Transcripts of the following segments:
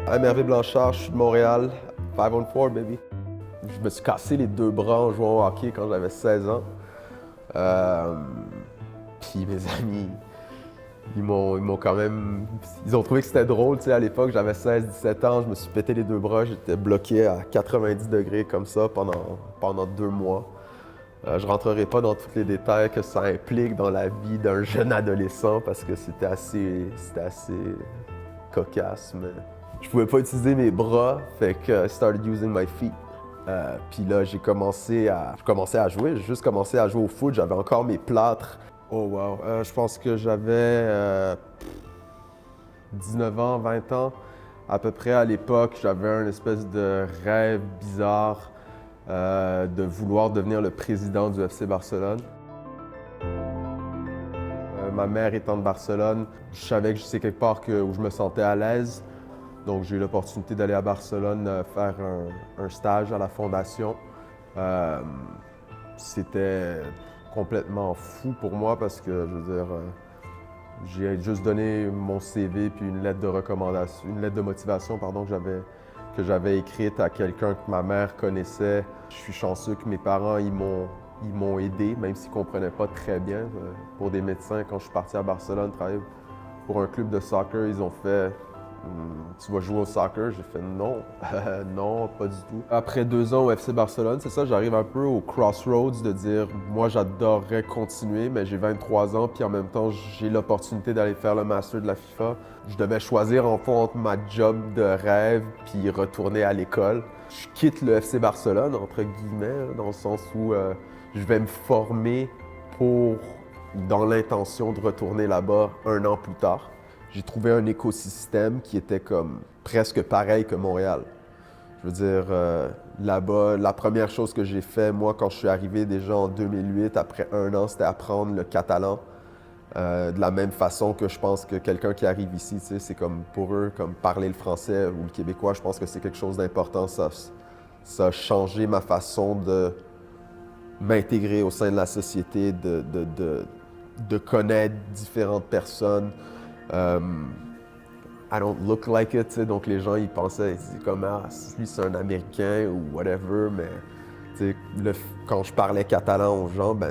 Hervé Blanchard, je suis de Montréal, 5-on-4 baby. Je me suis cassé les deux bras en jouant au hockey quand j'avais 16 ans. Puis mes amis, ils m'ont quand même... Ils ont trouvé que c'était drôle, tu sais, à l'époque, j'avais 16-17 ans, je me suis pété les deux bras, j'étais bloqué à 90 degrés comme ça pendant 2 mois. Je rentrerai pas dans tous les détails que ça implique dans la vie d'un jeune adolescent parce que c'était assez cocasse, mais je pouvais pas utiliser mes bras, fait que I started using my feet. Puis là, j'ai commencé à jouer, j'ai juste commencé à jouer au foot, j'avais encore mes plâtres. Oh wow, je pense que j'avais 19 ans, 20 ans à peu près à l'époque. J'avais un espèce de rêve bizarre de vouloir devenir le président du FC Barcelone. Ma mère étant de Barcelone, je savais que c'est quelque part où je me sentais à l'aise. Donc j'ai eu l'opportunité d'aller à Barcelone faire un stage à la fondation. C'était complètement fou pour moi parce que, je veux dire, j'ai juste donné mon CV puis une lettre de recommandation, une lettre de motivation, pardon, que j'avais écrite à quelqu'un que ma mère connaissait. Je suis chanceux que mes parents, ils m'ont aidé, même s'ils ne comprenaient pas très bien. Pour des médecins, quand je suis parti à Barcelone travailler pour un club de soccer, ils ont fait tu vas jouer au soccer? J'ai fait non, non, pas du tout. Après 2 ans au FC Barcelone, c'est ça, j'arrive un peu au crossroads de dire, moi j'adorerais continuer, mais j'ai 23 ans, puis en même temps, j'ai l'opportunité d'aller faire le master de la FIFA. Je devais choisir en fond entre ma job de rêve, puis retourner à l'école. Je quitte le FC Barcelone, entre guillemets, dans le sens où je vais me former dans l'intention de retourner là-bas 1 an plus tard. J'ai trouvé un écosystème qui était comme presque pareil que Montréal. Je veux dire, là-bas, la première chose que j'ai fait, moi, quand je suis arrivé déjà en 2008, après 1 an, c'était apprendre le catalan. De la même façon que je pense que quelqu'un qui arrive ici, tu sais, c'est comme pour eux, comme parler le français ou le québécois, je pense que c'est quelque chose d'important. Ça a changé ma façon de m'intégrer au sein de la société, de connaître différentes personnes. I don't look like it, tu sais, donc les gens ils pensaient, ils disaient comme lui c'est un Américain ou whatever, mais tu sais, quand je parlais catalan aux gens, ben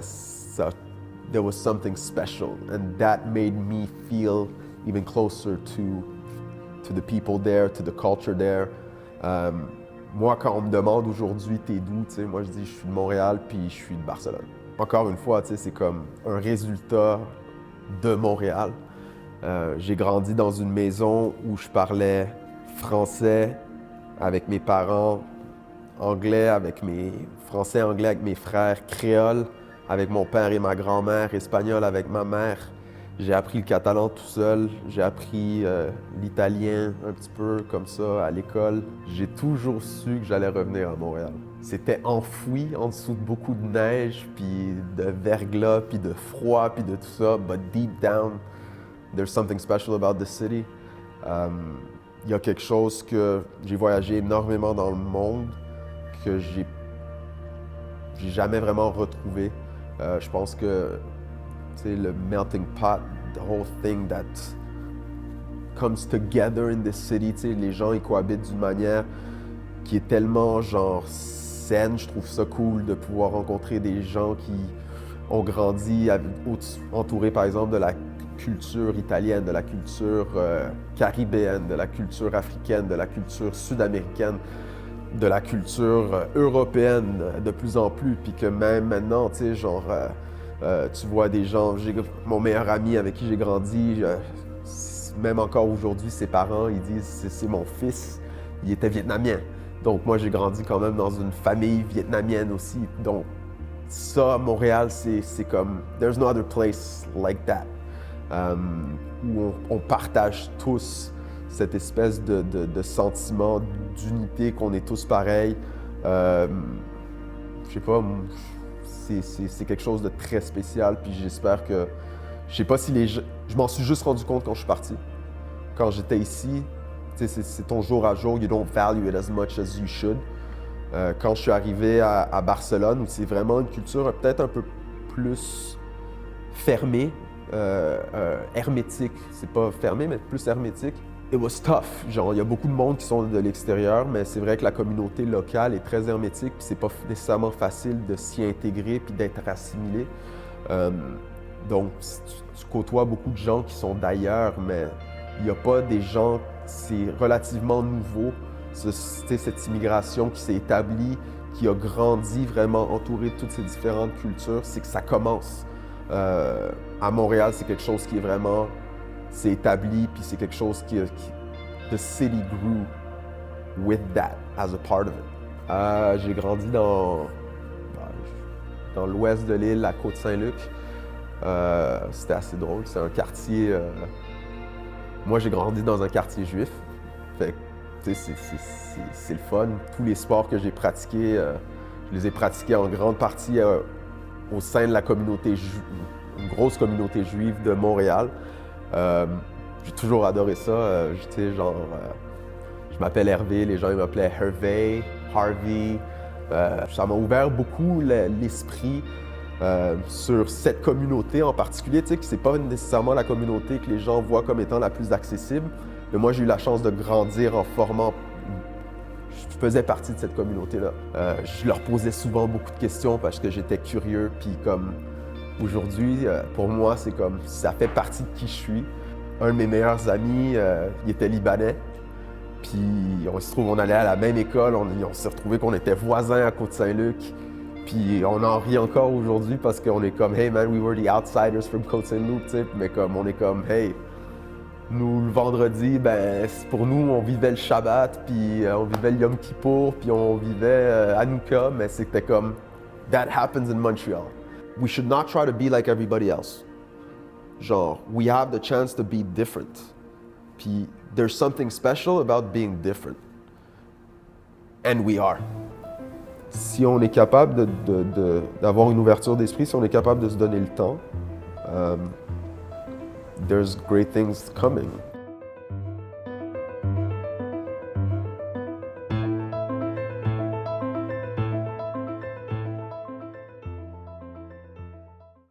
there was something special, and that made me feel even closer to the people there, to the culture there. Moi, quand on me demande aujourd'hui t'es d'où, tu sais, moi je dis je suis de Montréal puis je suis de Barcelone. Encore une fois, tu sais, c'est comme un résultat de Montréal. J'ai grandi dans une maison où je parlais français avec mes parents, français, anglais avec mes frères, créole avec mon père et ma grand-mère, espagnol avec ma mère. J'ai appris le catalan tout seul, j'ai appris l'italien un petit peu comme ça à l'école. J'ai toujours su que j'allais revenir à Montréal. C'était enfoui en dessous de beaucoup de neige, puis de verglas, puis de froid, puis de tout ça, but deep down, there's something special about the city. Il y a quelque chose que j'ai voyagé énormément dans le monde que j'ai jamais vraiment retrouvé. Je pense que le melting pot, the whole thing that comes together in this city, les gens ils cohabitent d'une manière qui est tellement genre saine. Je trouve ça cool de pouvoir rencontrer des gens qui ont grandi entourés par exemple de la culture italienne, de la culture caribéenne, de la culture africaine, de la culture sud-américaine, de la culture européenne de plus en plus, puis que même maintenant, tu sais, genre, tu vois des gens, mon meilleur ami avec qui j'ai grandi, même encore aujourd'hui, ses parents, ils disent c'est mon fils, il était vietnamien. Donc moi, j'ai grandi quand même dans une famille vietnamienne aussi. Donc ça, Montréal, c'est comme, there's no other place like that. Où on partage tous cette espèce de sentiment d'unité, qu'on est tous pareils. Je sais pas, c'est quelque chose de très spécial, puis j'espère que... Je sais pas si je m'en suis juste rendu compte quand je suis parti. Quand j'étais ici, c'est ton jour à jour, you don't value it as much as you should. Quand je suis arrivé à Barcelone, où c'est vraiment une culture peut-être un peu plus fermée, hermétique. C'est pas fermé, mais plus hermétique. It was tough. Genre, il y a beaucoup de monde qui sont de l'extérieur, mais c'est vrai que la communauté locale est très hermétique, puis c'est pas nécessairement facile de s'y intégrer puis d'être assimilé. Euh, donc, tu côtoies beaucoup de gens qui sont d'ailleurs, mais il n'y a pas des gens, c'est relativement nouveau, cette immigration qui s'est établie, qui a grandi vraiment entouré de toutes ces différentes cultures, c'est que ça commence. À Montréal, c'est quelque chose qui est vraiment, c'est établi, puis c'est quelque chose the city grew with that as a part of it. J'ai grandi dans l'ouest de l'île, à Côte-Saint-Luc. C'était assez drôle. C'est un quartier. Moi, j'ai grandi dans un quartier juif. Fait que, c'est le fun. Tous les sports que j'ai pratiqués, je les ai pratiqués en grande partie au sein de la communauté, une grosse communauté juive de Montréal. J'ai toujours adoré ça. Je m'appelle Hervé, les gens ils m'appelaient Hervé, Harvey. Ça m'a ouvert beaucoup l'esprit sur cette communauté en particulier, tu sais, que c'est pas nécessairement la communauté que les gens voient comme étant la plus accessible. Mais moi, j'ai eu la chance de grandir en formant. Je faisais partie de cette communauté-là. Je leur posais souvent beaucoup de questions parce que j'étais curieux. Puis comme aujourd'hui, pour moi, c'est comme ça fait partie de qui je suis. Un de mes meilleurs amis, il était libanais. Puis on allait à la même école. On s'est retrouvés qu'on était voisins à Côte-Saint-Luc. Puis on en rit encore aujourd'hui parce qu'on est comme « Hey man, we were the outsiders from Côte-Saint-Luc », tu sais. Mais comme on est comme « Hey ». Nous, le vendredi, ben, pour nous, on vivait le Shabbat, puis on vivait le Yom Kippour, puis on vivait Hanouka, mais c'était comme « That happens in Montreal ». We should not try to be like everybody else. Genre, we have the chance to be different. Puis there's something special about being different. And we are. Si on est capable d'avoir une ouverture d'esprit, si on est capable de se donner le temps, there's great things coming.